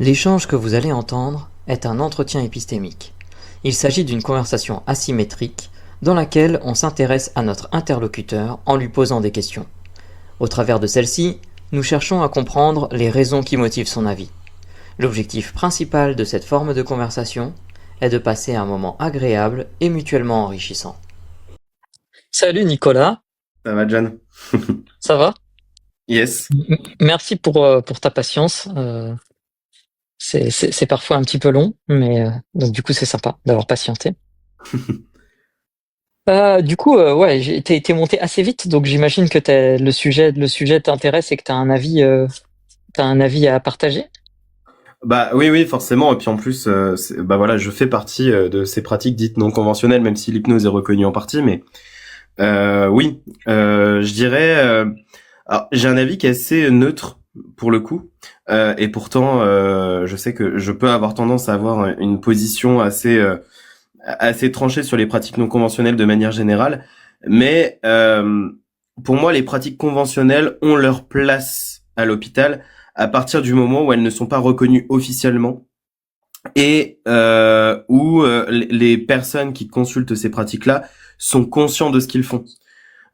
L'échange que vous allez entendre est un entretien épistémique. Il s'agit d'une conversation asymétrique dans laquelle on s'intéresse à notre interlocuteur en lui posant des questions. Au travers de celle-ci, nous cherchons à comprendre les raisons qui motivent son avis. L'objectif principal de cette forme de conversation est de passer un moment agréable et mutuellement enrichissant. Salut Nicolas, Ça va, John? ça va? Yes. Merci pour ta patience. C'est parfois un petit peu long, mais donc du coup c'est sympa d'avoir patienté. Ouais, t'es monté assez vite, donc j'imagine que le sujet t'intéresse et que t'as un avis à partager. Bah oui, forcément. Et puis en plus, bah voilà, je fais partie de ces pratiques dites non conventionnelles, même si l'hypnose est reconnue en partie. Mais oui, je dirais. Alors, j'ai un avis qui est assez neutre pour le coup, et pourtant, je sais que je peux avoir tendance à avoir une position assez tranchée sur les pratiques non conventionnelles de manière générale. Mais pour moi, les pratiques conventionnelles ont leur place à l'hôpital à partir du moment où elles ne sont pas reconnues officiellement et où les personnes qui consultent ces pratiques-là sont conscients de ce qu'ils font.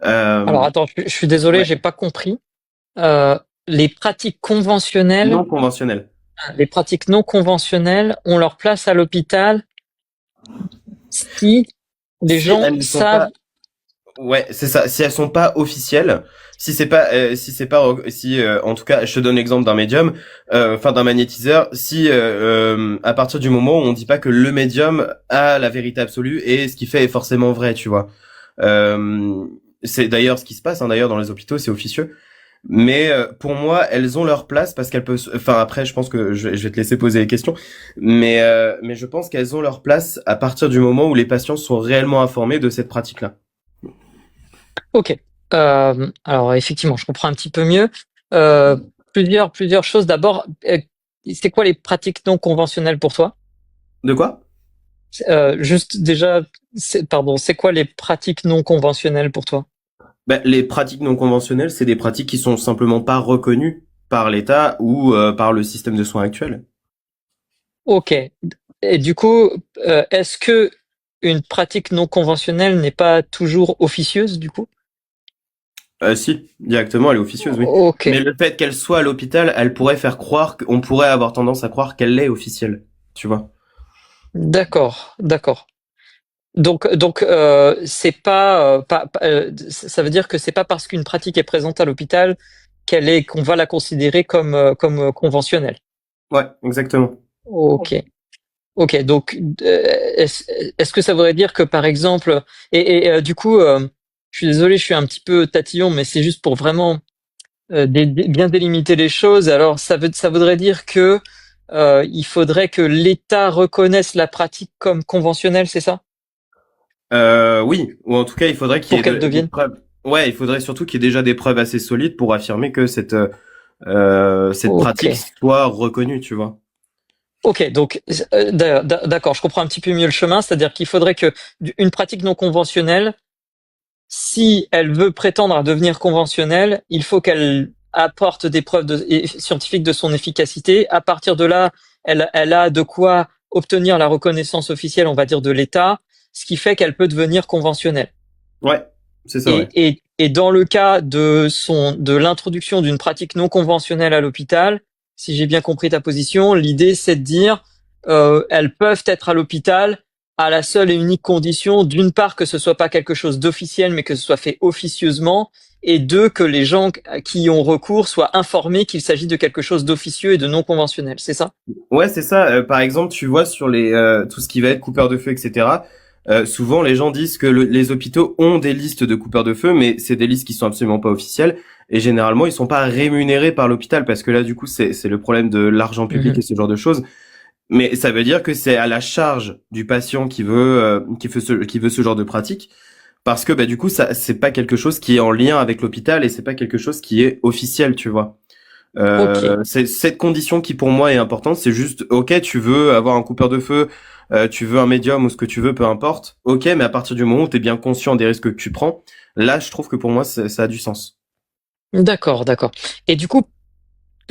Alors attends, je suis désolé, Ouais, j'ai pas compris. Euh, les pratiques conventionnelles, non conventionnelles. les pratiques non conventionnelles ont leur place à l'hôpital si les Si gens elles ne sont savent. pas, ouais, c'est ça. Si elles sont pas officielles, si en tout cas, je te donne l'exemple d'un médium, enfin d'un magnétiseur. Si à partir du moment où on dit pas que le médium a la vérité absolue et ce qu'il fait est forcément vrai, tu vois. Euh, c'est d'ailleurs ce qui se passe, hein, d'ailleurs dans les hôpitaux, c'est officieux. Mais pour moi, elles ont leur place parce qu'elles peuvent. Enfin après, je pense que je vais te laisser poser les questions, mais je pense qu'elles ont leur place à partir du moment où les patients sont réellement informés de cette pratique-là. Ok. Alors effectivement, je comprends un petit peu mieux. Euh, plusieurs choses. D'abord, c'est quoi les pratiques non conventionnelles pour toi? De quoi? Juste déjà, pardon, c'est quoi les pratiques non conventionnelles pour toi? Ben, les pratiques non conventionnelles, c'est des pratiques qui sont simplement pas reconnues par l'État ou par le système de soins actuel. Ok. Et du coup, est-ce que une pratique non conventionnelle n'est pas toujours officieuse du coup? Si, directement, elle est officieuse, oui. Ok. Mais le fait qu'elle soit à l'hôpital, elle pourrait faire croire on pourrait avoir tendance à croire qu'elle est officielle, tu vois. D'accord. Donc, c'est ça veut dire que c'est pas parce qu'une pratique est présente à l'hôpital qu'on va la considérer comme conventionnelle. Ouais, exactement. Ok. Ok. Donc, est-ce, est-ce que ça voudrait dire que par exemple, du coup, je suis désolé, je suis un petit peu tatillon, mais c'est juste pour vraiment bien délimiter les choses. Alors, ça voudrait dire que il faudrait que l'État reconnaisse la pratique comme conventionnelle, c'est ça? Oui, ou en tout cas, il faudrait qu'il y Pour ait qu'elle des devienne. preuves. Ouais, il faudrait surtout qu'il y ait déjà des preuves assez solides pour affirmer que cette Ok. pratique soit reconnue, tu vois. Ok, donc d'accord, je comprends un petit peu mieux le chemin, c'est-à-dire qu'il faudrait que une pratique non conventionnelle, si elle veut prétendre à devenir conventionnelle, il faut qu'elle apporte des preuves scientifiques de son efficacité. À partir de là, elle a de quoi obtenir la reconnaissance officielle, on va dire, de l'État, ce qui fait qu'elle peut devenir conventionnelle. Ouais, c'est ça, ouais. Et dans le cas de l'introduction d'une pratique non conventionnelle à l'hôpital, si j'ai bien compris ta position, l'idée c'est de dire elles peuvent être à l'hôpital à la seule et unique condition, d'une part que ce soit pas quelque chose d'officiel, mais que ce soit fait officieusement, et deux que les gens qui y ont recours soient informés qu'il s'agit de quelque chose d'officieux et de non conventionnel. C'est ça? Ouais, c'est ça. Par exemple, tu vois sur tout ce qui va être coupeur de feu, etc. Souvent, les gens disent que les hôpitaux ont des listes de coupeurs de feu, mais c'est des listes qui sont absolument pas officielles. Et généralement, ils sont pas rémunérés par l'hôpital parce que là, du coup, c'est le problème de l'argent public et Mhm. ce genre de choses. Mais ça veut dire que c'est à la charge du patient qui veut ce genre de pratique, parce que bah du coup, ça c'est pas quelque chose qui est en lien avec l'hôpital et c'est pas quelque chose qui est officiel, tu vois. Ok. C'est cette condition qui pour moi est importante. C'est juste, ok, tu veux avoir un coupeur de feu, tu veux un médium ou ce que tu veux, peu importe. Ok, mais à partir du moment où tu es bien conscient des risques que tu prends, là, je trouve que pour moi, ça a du sens. D'accord. Et du coup,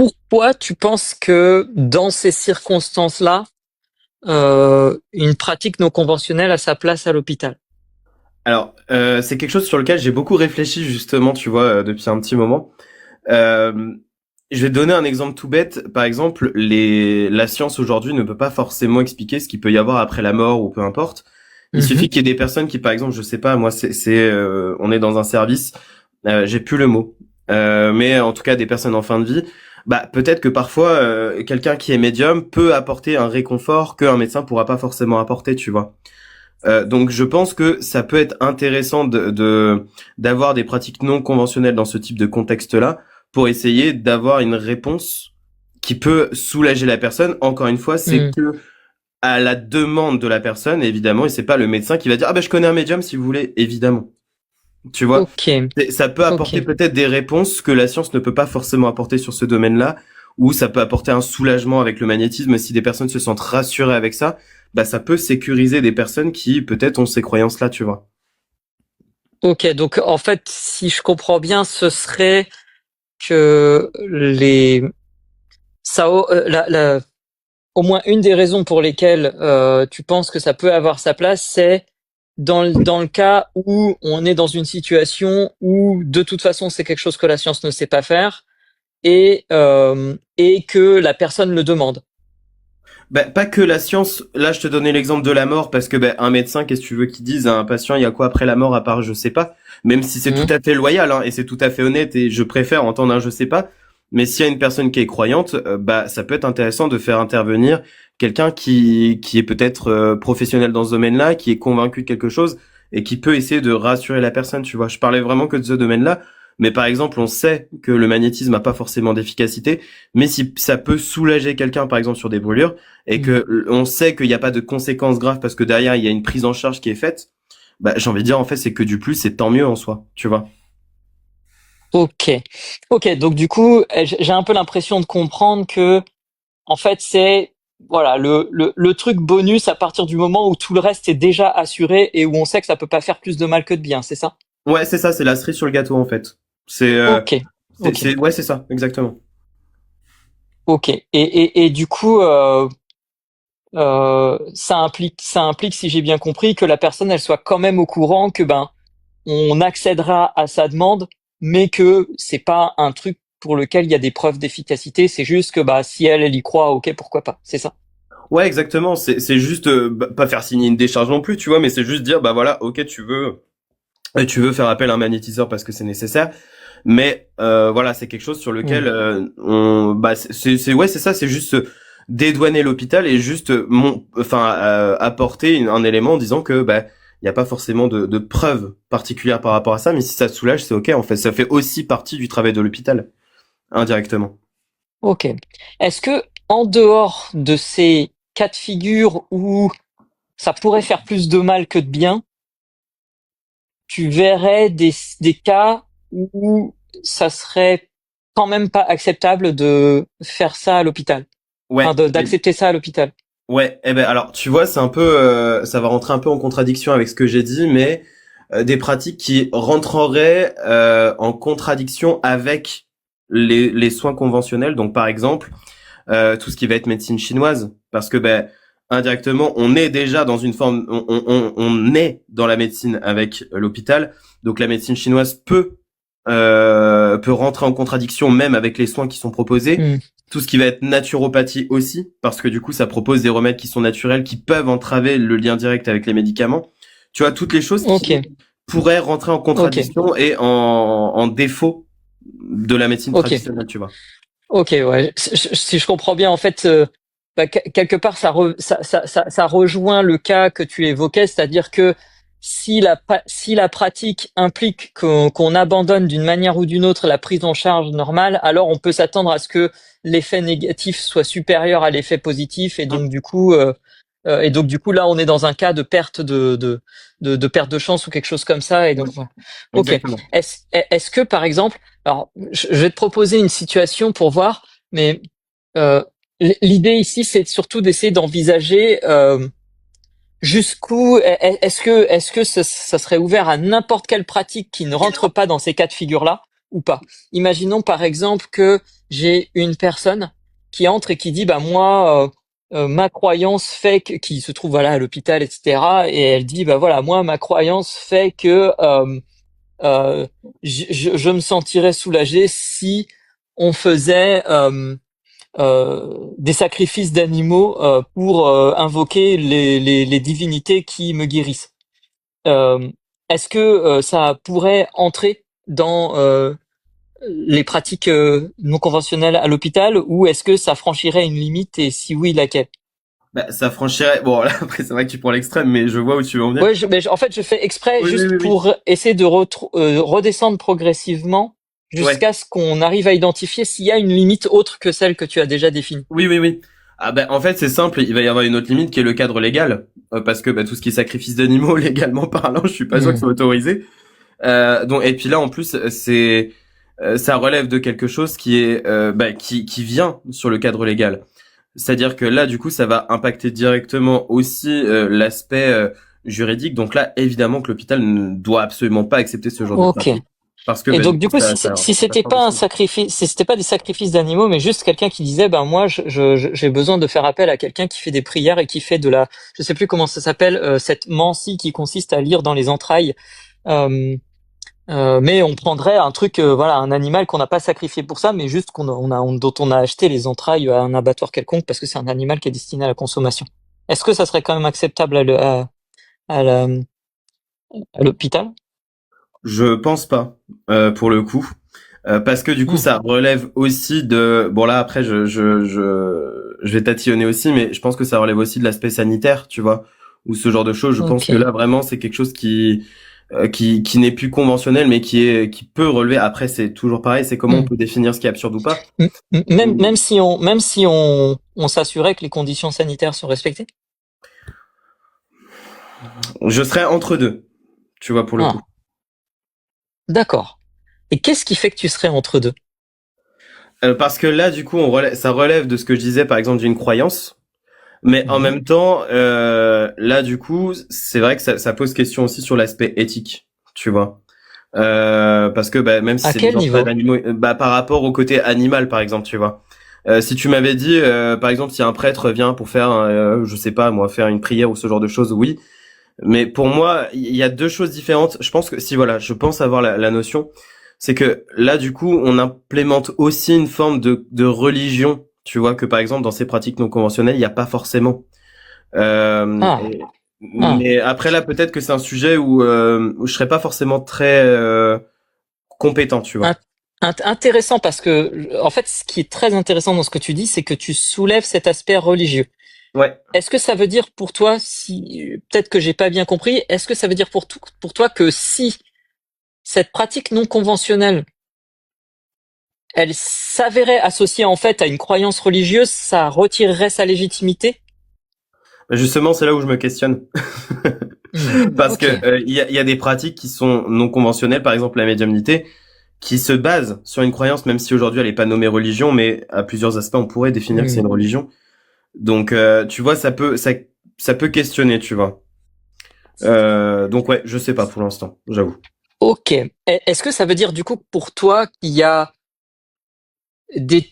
pourquoi tu penses que dans ces circonstances-là, une pratique non conventionnelle a sa place à l'hôpital? Alors, c'est quelque chose sur lequel j'ai beaucoup réfléchi justement, tu vois, depuis un petit moment. Euh, je vais te donner un exemple tout bête. Par exemple, la science aujourd'hui ne peut pas forcément expliquer ce qu'il peut y avoir après la mort ou peu importe. Il Mhm. suffit qu'il y ait des personnes qui, par exemple, je sais pas, moi, on est dans un service, j'ai plus le mot, mais en tout cas des personnes en fin de vie. Bah, peut-être que parfois, quelqu'un qui est médium peut apporter un réconfort qu'un médecin pourra pas forcément apporter, tu vois. Donc je pense que ça peut être intéressant d'avoir des pratiques non conventionnelles dans ce type de contexte-là pour essayer d'avoir une réponse qui peut soulager la personne. Encore une fois, c'est Mm. que à la demande de la personne, évidemment, et c'est pas le médecin qui va dire ah ben je connais un médium si vous voulez, évidemment. Tu vois, Ok, ça peut apporter ok. peut-être des réponses que la science ne peut pas forcément apporter sur ce domaine-là, ou ça peut apporter un soulagement avec le magnétisme. Si des personnes se sentent rassurées avec ça, bah ça peut sécuriser des personnes qui peut-être ont ces croyances-là, tu vois. Ok, donc en fait, si je comprends bien, ce serait que au moins une des raisons pour lesquelles tu penses que ça peut avoir sa place, c'est dans le cas où on est dans une situation où de toute façon c'est quelque chose que la science ne sait pas faire et que la personne le demande. Bah, pas que la science. Là, je te donnais l'exemple de la mort parce que bah, un médecin, qu'est-ce que tu veux qu'il dise à un patient, il y a quoi après la mort à part je sais pas. Même si c'est tout Mhm. à fait loyal hein, et c'est tout à fait honnête et je préfère entendre un je sais pas. Mais s'il y a une personne qui est croyante, bah ça peut être intéressant de faire intervenir quelqu'un qui est peut-être professionnel dans ce domaine-là, qui est convaincu de quelque chose et qui peut essayer de rassurer la personne. Tu vois, je parlais vraiment que de ce domaine-là. Mais par exemple, on sait que le magnétisme n'a pas forcément d'efficacité, mais si ça peut soulager quelqu'un, par exemple sur des brûlures, et que Mhm. on sait qu'il n'y a pas de conséquences graves parce que derrière il y a une prise en charge qui est faite, bah j'ai envie de dire en fait c'est que du plus, c'est tant mieux en soi, tu vois. Ok, ok. Donc du coup, j'ai un peu l'impression de comprendre que en fait c'est voilà le truc bonus à partir du moment où tout le reste est déjà assuré et où on sait que ça peut pas faire plus de mal que de bien, c'est ça? Ouais, c'est ça, c'est la cerise sur le gâteau en fait. C'est Ok, ok, ouais, c'est ça, exactement. ok. Et du coup, ça implique, si j'ai bien compris, que la personne elle soit quand même au courant que ben on accédera à sa demande, mais que c'est pas un truc pour lequel il y a des preuves d'efficacité. C'est juste que bah si elle y croit, ok, pourquoi pas. C'est ça. Ouais, exactement, c'est juste pas faire signer une décharge non plus, tu vois, mais c'est juste dire bah voilà, OK, tu veux faire appel à un magnétiseur parce que c'est nécessaire. Mais voilà, c'est quelque chose sur Hmm. lequel on bah ouais, c'est ça, c'est juste dédouaner l'hôpital et juste apporter un élément en disant que bah il n'y a pas forcément de preuves particulières par rapport à ça, mais si ça te soulage, c'est OK en fait, ça fait aussi partie du travail de l'hôpital indirectement. Ok. Est-ce que en dehors de ces cas de figure où ça pourrait faire plus de mal que de bien, tu verrais des cas où ça serait quand même pas acceptable de faire ça à l'hôpital, enfin Ouais, d'accepter ça à l'hôpital. ouais, eh ben alors tu vois, c'est un peu ça va rentrer un peu en contradiction avec ce que j'ai dit, mais des pratiques qui rentreraient en contradiction avec les soins conventionnels. Donc par exemple, tout ce qui va être médecine chinoise, parce que ben indirectement, on est déjà dans une forme, on est dans la médecine avec l'hôpital, donc la médecine chinoise peut rentrer en contradiction même avec les soins qui sont proposés. Hmm. Tout ce qui va être naturopathie aussi, parce que du coup, ça propose des remèdes qui sont naturels, qui peuvent entraver le lien direct avec les médicaments. Tu vois, toutes les choses Ok, qui pourraient rentrer en ok, contradiction et en défaut de la médecine ok. traditionnelle, tu vois. Ok, ouais. Si je comprends bien, en fait, bah, quelque part, ça rejoint le cas que tu évoquais, c'est-à-dire que si la pratique implique qu'on abandonne d'une manière ou d'une autre la prise en charge normale, alors on peut s'attendre à ce que l'effet négatif soit supérieur à l'effet positif, Hum, et donc du coup là, on est dans un cas de perte de perte de chance ou quelque chose comme ça, et donc ouais, voilà. Ok. exactement. Est-ce que par exemple alors, je vais te proposer une situation pour voir, mais l'idée ici, c'est surtout d'essayer d'envisager jusqu'où est-ce que ça serait ouvert à n'importe quelle pratique qui ne rentre pas dans ces cas de figure-là. ou pas. Imaginons par exemple que j'ai une personne qui entre et qui dit bah moi ma croyance fait que qui se trouve voilà à l'hôpital etc. et elle dit bah voilà moi ma croyance fait que euh, je me sentirais soulagé si on faisait des sacrifices d'animaux pour invoquer les divinités qui me guérissent. Euh, Est-ce que ça pourrait entrer dans les pratiques non conventionnelles à l'hôpital ou est-ce que ça franchirait une limite et si oui, laquelle? Bah, ça franchirait. Bon, là, après, c'est vrai que tu prends l'extrême, mais je vois où tu veux en venir. Ouais, en fait, je fais exprès Oui, oui, juste oui, oui. pour essayer de redescendre progressivement Ouais. jusqu'à ce qu'on arrive à identifier s'il y a une limite autre que celle que tu as déjà définie. Oui, oui, oui. Ah ben en fait c'est simple, il va y avoir une autre limite qui est le cadre légal, parce que bah, tout ce qui est sacrifice d'animaux légalement parlant, je suis pas sûr que Hmm. c'est autorisé. Donc et puis là en plus c'est ça relève de quelque chose qui est qui vient sur le cadre légal. C'est-à-dire que là du coup ça va impacter directement aussi l'aspect juridique. Donc là évidemment que l'hôpital ne doit absolument pas accepter ce genre de Ok. pratique parce que Et bah, du donc coup du coup, si ça c'était change pas un aussi. sacrifice, si c'était pas des sacrifices d'animaux, mais juste quelqu'un qui disait, ben moi, j'ai besoin de faire appel à quelqu'un qui fait des prières et qui fait de la, je sais plus comment ça s'appelle, cette mancie qui consiste à lire dans les entrailles. Euh, mais on prendrait un truc, voilà, un animal qu'on n'a pas sacrifié pour ça, mais juste dont on a acheté les entrailles à un abattoir quelconque parce que c'est un animal qui est destiné à la consommation. Est-ce que ça serait quand même acceptable à la- à l'hôpital? Je pense pas pour le coup. Parce que du coup, Hmm. ça relève aussi de. Bon là, après, je vais tatillonner aussi, mais je pense que ça relève aussi de l'aspect sanitaire, tu vois, ou ce genre de choses. Je pense que Ok. là, vraiment, c'est quelque chose qui n'est plus conventionnel, mais qui peut relever. Après, c'est toujours pareil. C'est comment on Hmm. peut définir ce qui est absurde ou pas. Même si on s'assurait que les conditions sanitaires sont respectées. Je serais entre deux, tu vois, pour le coup. Ah, d'accord. Et qu'est-ce qui fait que tu serais entre deux? Parce que là, du coup, ça relève de ce que je disais, par exemple, d'une croyance. Mais en Mhm. même temps, là, du coup, c'est vrai que ça pose question aussi sur l'aspect éthique, tu vois. Parce que bah, même si À c'est des quel entrailles niveau? d'animaux, bah, par rapport au côté animal, par exemple, tu vois. Si tu m'avais dit, par exemple, si un prêtre vient pour faire, je sais pas, moi, faire une prière ou ce genre de choses, oui. Mais pour moi, il y a deux choses différentes. Je pense que si voilà, je pense avoir la notion, c'est que là, du coup, on implémente aussi une forme de religion. Tu vois que par exemple, dans ces pratiques non conventionnelles, il n'y a pas forcément. Ah, ah. Mais après là, peut-être que c'est un sujet où je serais pas forcément très compétent, tu Int- vois. Intéressant parce que, en fait, ce qui est très intéressant dans ce que tu dis, c'est que tu soulèves cet aspect religieux. Ouais. Est-ce que ça veut dire pour toi, si, peut-être que j'ai pas bien compris, est-ce que ça veut dire pour toi que si cette pratique non conventionnelle elle s'avérait associée en fait à une croyance religieuse, ça retirerait sa légitimité. Justement, c'est là où je me questionne. Parce que Ok. il y a des pratiques qui sont non conventionnelles, par exemple la médiumnité, qui se basent sur une croyance, même si aujourd'hui elle est pas nommée religion, mais à plusieurs aspects on pourrait définir que c'est Hmm. une religion. Donc tu vois, ça peut questionner, tu vois. Donc ouais, je sais pas pour l'instant, j'avoue. Ok. Est-ce que ça veut dire du coup pour toi qu'il y a des...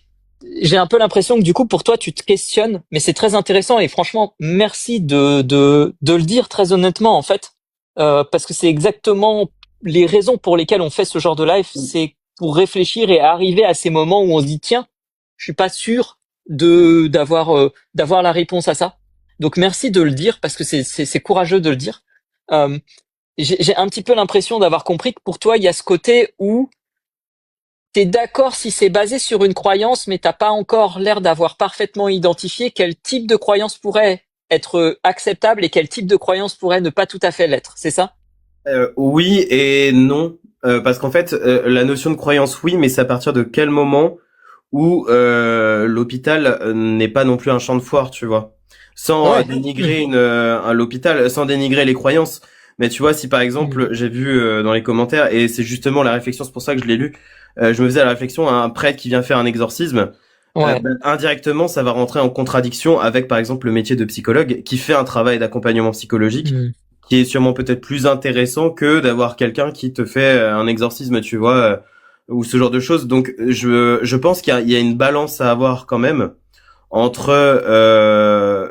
J'ai un peu l'impression que du coup pour toi tu te questionnes, mais c'est très intéressant et franchement merci de le dire très honnêtement en fait, parce que c'est exactement les raisons pour lesquelles on fait ce genre de live, c'est pour réfléchir et arriver à ces moments où on se dit tiens, je suis pas sûr d'avoir la réponse à ça. Donc merci de le dire parce que c'est courageux de le dire. Euh, j'ai un petit peu l'impression d'avoir compris que pour toi il y a ce côté où t'es d'accord si c'est basé sur une croyance, mais t'as pas encore l'air d'avoir parfaitement identifié quel type de croyance pourrait être acceptable et quel type de croyance pourrait ne pas tout à fait l'être. C'est ça? Oui et non, parce qu'en fait, la notion de croyance, oui, mais c'est à partir de quel moment où l'hôpital n'est pas non plus un champ de foire, tu vois. Sans Ouais. dénigrer l'hôpital, sans dénigrer les croyances. Mais tu vois, si par Hmm. exemple, j'ai vu dans les commentaires, et c'est justement la réflexion, c'est pour ça que je l'ai lu, je me faisais la réflexion à un prêtre qui vient faire un exorcisme. Ouais. Indirectement, ça va rentrer en contradiction avec, par exemple, le métier de psychologue qui fait un travail d'accompagnement psychologique Hmm. qui est sûrement peut-être plus intéressant que d'avoir quelqu'un qui te fait un exorcisme, tu vois. ou ce genre de choses. Donc je pense qu'il y a une balance à avoir quand même entre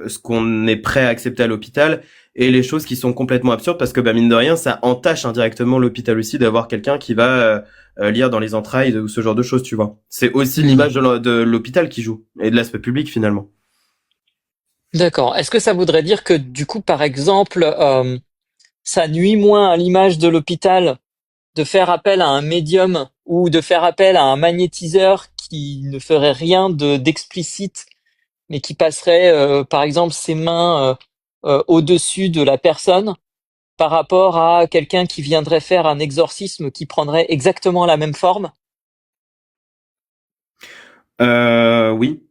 ce qu'on est prêt à accepter à l'hôpital et les choses qui sont complètement absurdes, parce que bah, mine de rien, ça entache indirectement l'hôpital aussi d'avoir quelqu'un qui va lire dans les entrailles ou ce genre de choses, tu vois. C'est aussi l'image de l'hôpital qui joue et de l'aspect public finalement. D'accord. Est-ce que ça voudrait dire que du coup, par exemple, ça nuit moins à l'image de l'hôpital de faire appel à un médium ou de faire appel à un magnétiseur qui ne ferait rien d'explicite, mais qui passerait, par exemple, ses mains au-dessus de la personne par rapport à quelqu'un qui viendrait faire un exorcisme qui prendrait exactement la même forme? Oui.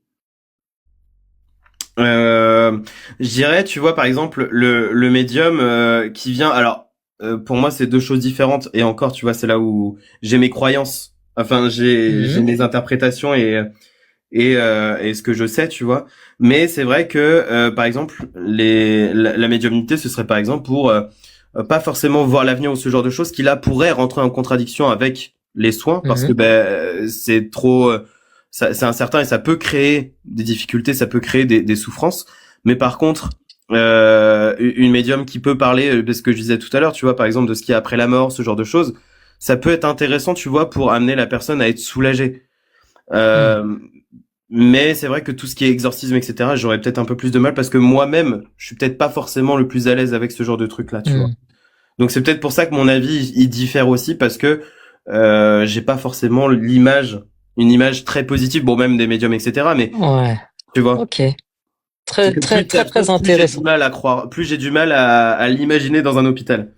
Je dirais, tu vois, par exemple, le médium qui vient. Alors, pour moi, c'est deux choses différentes. Et encore, tu vois, c'est là où j'ai mes croyances. Enfin, j'ai Mhm. mes interprétations et ce que je sais, tu vois. Mais c'est vrai que, par exemple, la médiumnité, ce serait par exemple pour pas forcément voir l'avenir ou ce genre de choses qui là pourrait rentrer en contradiction avec les soins parce que Mhm. ben c'est trop c'est incertain et ça peut créer des difficultés, ça peut créer des souffrances. Mais par contre, une médium qui peut parler de ce que je disais tout à l'heure, tu vois, par exemple de ce qui est après la mort, ce genre de choses, ça peut être intéressant, tu vois, pour amener la personne à être soulagée. Mhm. Euh, mais c'est vrai que tout ce qui est exorcisme, etc., j'aurais peut-être un peu plus de mal parce que moi-même, je suis peut-être pas forcément le plus à l'aise avec ce genre de truc-là, tu vois. Mhm. Donc c'est peut-être pour ça que mon avis il diffère aussi parce que j'ai pas forcément une image très positive, bon même des médiums, etc. Mais Ouais. tu vois, Ok. c'est Très, que très, plus t'as très, de très choses, plus j'ai du intéressant. mal à croire, plus j'ai du mal à l'imaginer dans un hôpital.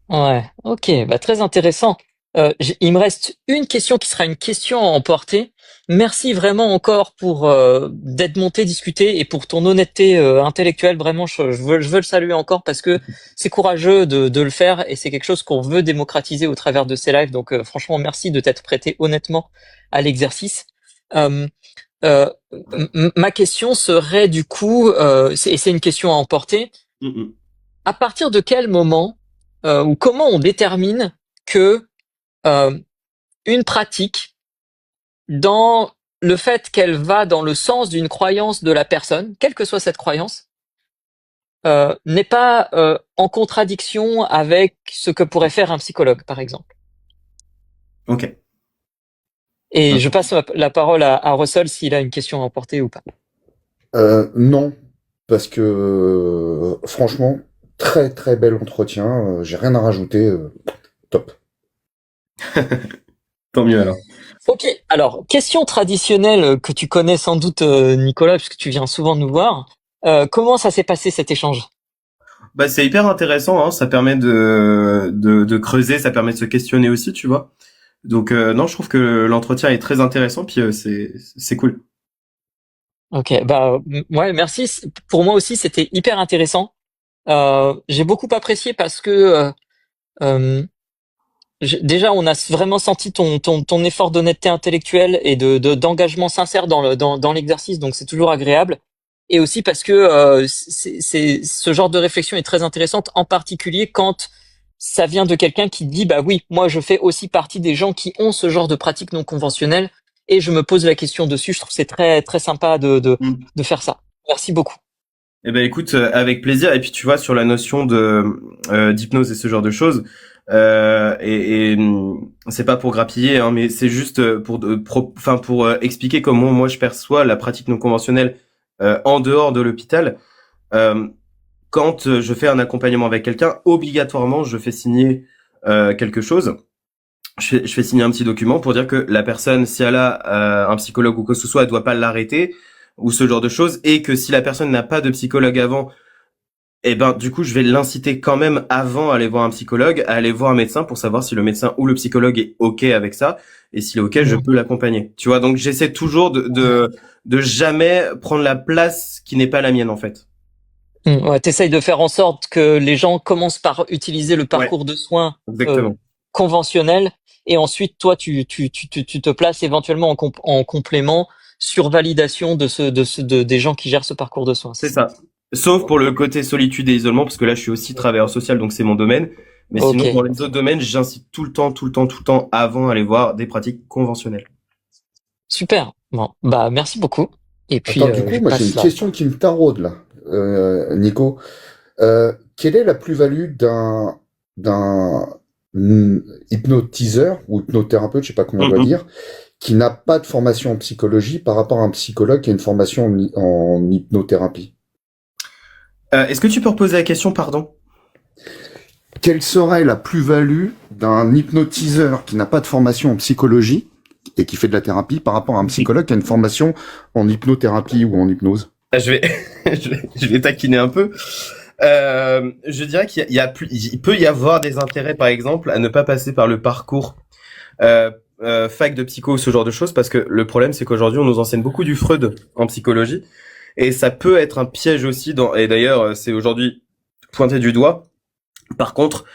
Ouais. Ok. Bah, très intéressant. Il me reste une question qui sera une question à emporter. Merci vraiment encore pour d'être monté discuter et pour ton honnêteté intellectuelle. Vraiment, je veux le saluer encore parce que c'est courageux de le faire et c'est quelque chose qu'on veut démocratiser au travers de ces lives. Donc, franchement, merci de t'être prêté honnêtement à l'exercice. Euh, Euh, Ma question serait du coup, et c'est une question à emporter, Mm, à partir de quel moment ou comment on détermine que euh, une pratique, dans le fait qu'elle va dans le sens d'une croyance de la personne, quelle que soit cette croyance, n'est pas en contradiction avec ce que pourrait faire un psychologue, par exemple. ok. Et je passe la parole à Russell s'il a une question à emporter ou pas. Non, parce que franchement, très très bel entretien. J'ai rien à rajouter. Top. Tant mieux alors. Ok, alors, question traditionnelle que tu connais sans doute, Nicolas, puisque tu viens souvent nous voir. Comment ça s'est passé cet échange? Bah c'est hyper intéressant, hein. Ça permet de creuser, ça permet de se questionner aussi, tu vois. Donc non, je trouve que l'entretien est très intéressant, puis c'est cool. Ok, bah ouais, merci. Pour moi aussi, c'était hyper intéressant. J'ai beaucoup apprécié parce que euh, déjà, on a vraiment senti ton effort d'honnêteté intellectuelle et d'engagement sincère dans l'exercice, donc c'est toujours agréable. Et aussi parce que ce genre de réflexion est très intéressante, en particulier quand ça vient de quelqu'un qui dit, bah oui, moi je fais aussi partie des gens qui ont ce genre de pratique non conventionnelle et je me pose la question dessus. Je trouve que c'est très très sympa de faire ça. Merci beaucoup. Eh ben écoute, avec plaisir. Et puis tu vois sur la notion de d'hypnose et ce genre de choses, c'est pas pour grappiller, hein, mais c'est juste enfin pour expliquer comment moi je perçois la pratique non conventionnelle en dehors de l'hôpital. Euh, Quand je fais un accompagnement avec quelqu'un, obligatoirement je fais signer quelque chose. Je fais signer un petit document pour dire que la personne, si elle a un psychologue ou quoi que ce soit, elle doit pas l'arrêter ou ce genre de choses, et que si la personne n'a pas de psychologue avant, eh ben, du coup, je vais l'inciter quand même avant à aller voir un psychologue, à aller voir un médecin pour savoir si le médecin ou le psychologue est OK avec ça. Et s'il est OK, je Mm. peux l'accompagner. Tu vois, donc j'essaie toujours de jamais prendre la place qui n'est pas la mienne, en fait. Ouais, t'essayes de faire en sorte que les gens commencent par utiliser le Ouais, parcours de soins exactement. conventionnel et ensuite toi tu te places éventuellement en complément sur validation des gens qui gèrent ce parcours de soins, c'est C'est ça? ça. Sauf pour le côté solitude et isolement, parce que là, je suis aussi travailleur social, donc c'est mon domaine. Mais Ok, sinon, dans les autres domaines, j'incite tout le temps, avant à aller voir des pratiques conventionnelles. super. Bon, bah merci beaucoup. Et puis Attends, du coup, je moi j'ai passe une là. question qui me taraude là, Nico. Quelle est la plus-value d'un hypnotiseur ou hypnothérapeute, je sais pas comment on doit dire, qui n'a pas de formation en psychologie par rapport à un psychologue qui a une formation en hypnothérapie? Est-ce que tu peux reposer la question, pardon? Quelle serait la plus-value d'un hypnotiseur qui n'a pas de formation en psychologie et qui fait de la thérapie par rapport à un psychologue qui a une formation en hypnothérapie ou en hypnose? Je vais, je vais taquiner un peu. Je dirais il peut y avoir des intérêts, par exemple, à ne pas passer par le parcours fac de psycho, ce genre de choses, parce que le problème, c'est qu'aujourd'hui, on nous enseigne beaucoup du Freud en psychologie, et ça peut être un piège aussi. Et d'ailleurs, c'est aujourd'hui pointé du doigt. Par contre,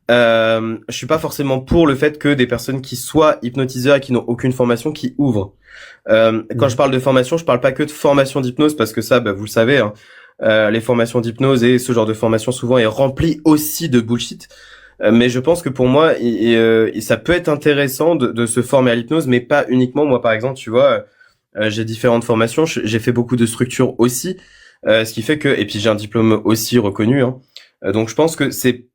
je suis pas forcément pour le fait que des personnes qui soient hypnotiseurs et qui n'ont aucune formation, qui ouvrent. Quand je parle de formation, je parle pas que de formation d'hypnose, parce que ça, bah, vous le savez, hein, les formations d'hypnose et ce genre de formation souvent est rempli aussi de bullshit. Mais je pense que pour moi, ça peut être intéressant de se former à l'hypnose, mais pas uniquement. Moi, par exemple, tu vois, j'ai différentes formations, j'ai fait beaucoup de structures aussi, ce qui fait que, et puis j'ai un diplôme aussi reconnu, hein. Donc je pense que c'est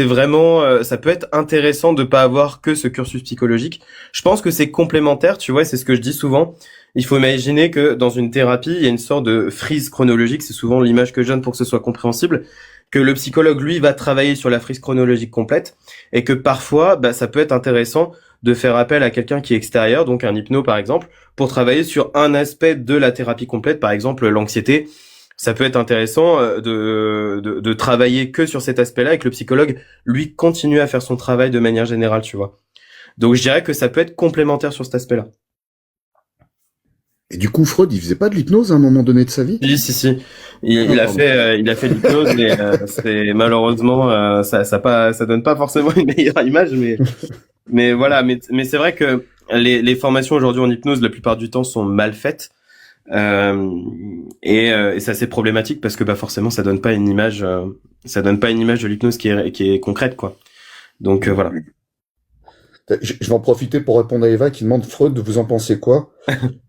vraiment, ça peut être intéressant de pas avoir que ce cursus psychologique. Je pense que c'est complémentaire, tu vois, c'est ce que je dis souvent. Il faut imaginer que dans une thérapie, il y a une sorte de frise chronologique, c'est souvent l'image que je donne pour que ce soit compréhensible, que le psychologue, lui, va travailler sur la frise chronologique complète, et que parfois, bah, ça peut être intéressant de faire appel à quelqu'un qui est extérieur, donc un hypno par exemple, pour travailler sur un aspect de la thérapie complète, par exemple l'anxiété. Ça peut être intéressant de travailler que sur cet aspect-là et que le psychologue, lui, continue à faire son travail de manière générale, tu vois. Donc je dirais que ça peut être complémentaire sur cet aspect-là. Et du coup, Freud, il faisait pas de l'hypnose à un moment donné de sa vie? Si. Pardon. Il a fait l'hypnose, mais c'est malheureusement ça donne pas forcément une meilleure image, mais voilà, mais c'est vrai que les formations aujourd'hui en hypnose, la plupart du temps, sont mal faites. Et ça c'est problématique parce que bah forcément ça donne pas une image de l'hypnose qui est concrète, quoi. Donc voilà. Je vais en profiter pour répondre à Eva qui demande Freud, vous en pensez quoi?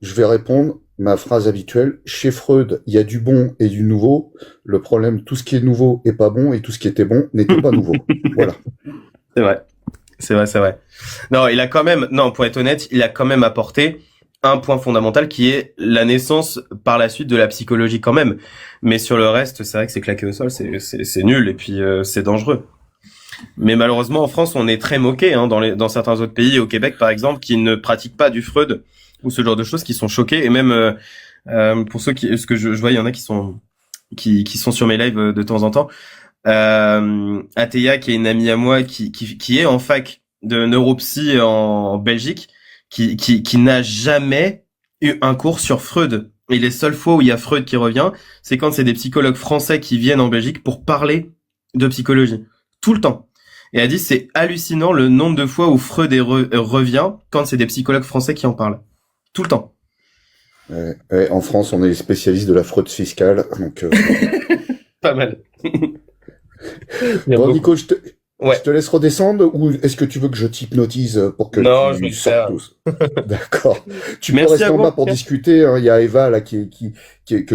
Je vais répondre ma phrase habituelle. Chez Freud, il y a du bon et du nouveau. Le problème, tout ce qui est nouveau est pas bon et tout ce qui était bon n'était pas nouveau. Voilà. C'est vrai. C'est vrai. Non, pour être honnête, il a quand même apporté un point fondamental qui est la naissance par la suite de la psychologie quand même. Mais sur le reste, c'est vrai que c'est claqué au sol, c'est nul et puis c'est dangereux. Mais malheureusement, en France, on est très moqué, hein, dans certains autres pays, au Québec par exemple, qui ne pratiquent pas du Freud ou ce genre de choses, qui sont choqués. Et même pour ce que je vois, il y en a qui sont sur mes lives de temps en temps. Ateya, qui est une amie à moi, qui est en fac de neuropsy en Belgique, qui n'a jamais eu un cours sur Freud. Et les seules fois où il y a Freud qui revient, c'est quand c'est des psychologues français qui viennent en Belgique pour parler de psychologie. Tout le temps. Et elle dit, c'est hallucinant le nombre de fois où Freud revient quand c'est des psychologues français qui en parlent. Tout le temps. En France, on est les spécialistes de la fraude fiscale, donc. Pas mal. Bon, Nico, je Ouais. te laisse redescendre ou est-ce que tu veux que je t'hypnotise pour que Non, je vais tu le sortes faire. tous? D'accord. Tu peux Merci rester à en vous. bas pour discuter, hein. Il y a Eva là que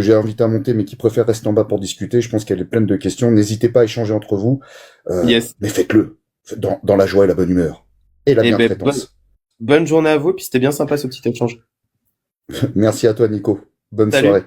j'ai invité à monter mais qui préfère rester en bas pour discuter. Je pense qu'elle est pleine de questions. N'hésitez pas à échanger entre vous. Yes. Mais faites-le dans la joie et la bonne humeur et la Eh ben, bientraitance. bonne journée à vous, puis c'était bien sympa ce petit échange. Merci à toi, Nico. Bonne Salut. soirée.